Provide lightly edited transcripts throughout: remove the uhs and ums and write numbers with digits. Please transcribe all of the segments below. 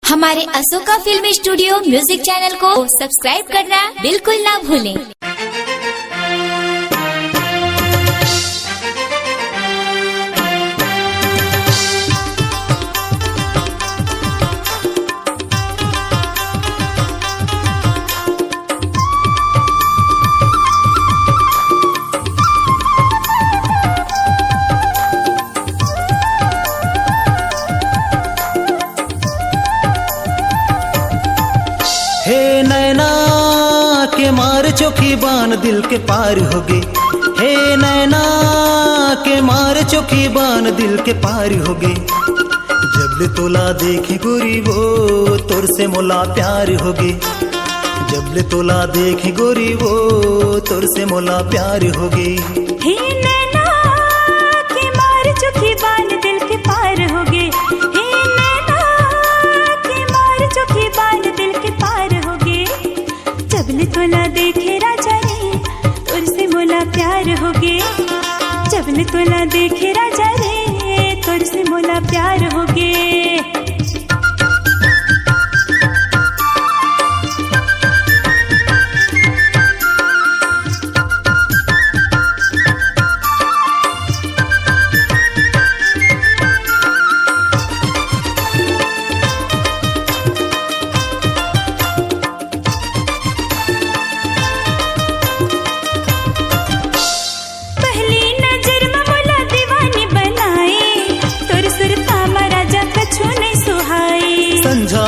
हमारे Ashoka film studio music channel को subscribe करना बिल्कुल ना भूलें। हे नैना के मार चोखी बान दिल के पार हो गए। हे नैना के मार चोखी बान दिल के पार हो गए। जबले तोला देखे गोरी वो तोर से मोला प्यार हो गए। जबले तोला देखे गोरी वो तोर से मोला प्यार हो गए। हे नैना के मार चोखी बान दिल के पार हो गए। हे नैना के मार चोखी बान दिल के पार हो गए। जबले तोला देखे राजा रे तोर से मोला प्यार हो गए। जबले तोला देखे राजा रे तोर से मोला प्यार हो गए।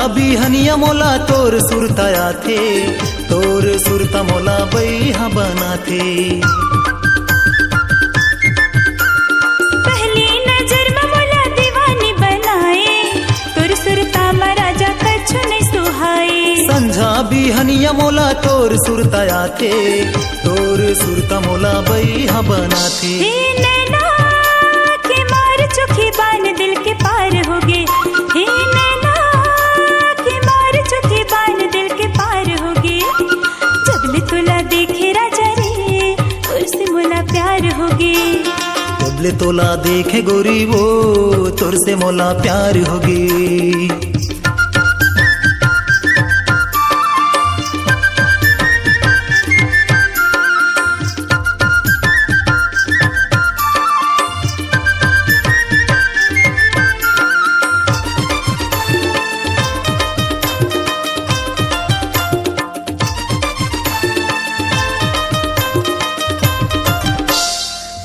बिहनिया मोला तोर सुरताया थे, तोर सुरता मोला बैहा बना थे। पहली नजर में मोला दीवानी बनाए, तोर सुरता में राजा कछु नहीं सुहाए। संझा बिहनिया मोला तोर सुरताया थे, तोर सुरता मोला बैहा बना थे। हे नैना के मार चोखी बान दिल के पार हो गए। हे नैना दिल के पार हो गए। जबले तोला देखे राजा रे तोर से मोला प्यार हो गए। जबले तोला देखे गोरी वो तोर से मोला प्यार हो गए।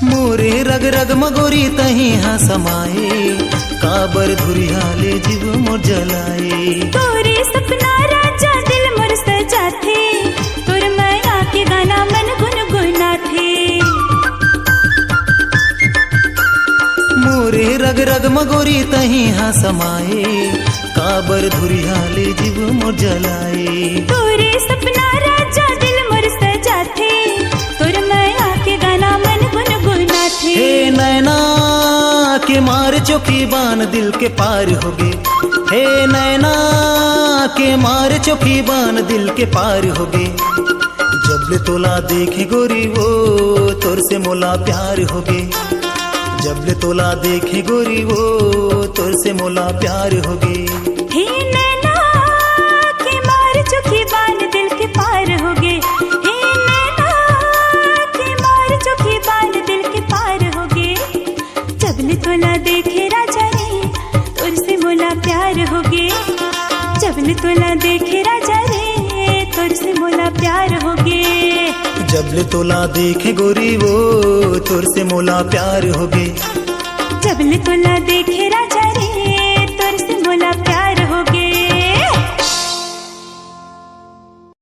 मोरे रग रग मगोरी तही हाँ समाए, काबर धुरिया ले जीव मोर जलाए। तोरे सपना राजा दिल मोर सजा थे, तोर माया के गाना मन गुनगुना थे। मोरे रग रग मगोरी तही हाँ समाए, काबर धुरिया ले जीव मोर जलाए। तोरे सपना राजा दिल मोर सजा थे, तोर माया के गाना मन गुनगुना थे। हे नैना के मार चोखी बान दिल के पार हो गए। हे नैना के मार चोखी बान दिल के पार हो गए। जबले तोला देखे गोरी वो तोर से मोला प्यार हो गए। जबले तोला देखे गोरी वो तोर से मोला प्यार हो गए। हे नैना के मार चोखी बान दिल के पार हो गए। हे नैना के मार चोखी बान दिल के पार हो गए। जबले तोला देखे राजा रे तोर से मोला प्यार हो गए। जबले तोला देखे राजा रे तोर से मोला प्यार हो गए। जबले तोला देखे गोरी वो तोर से मोला प्यार हो गए। जबले तोला देखे राजा रे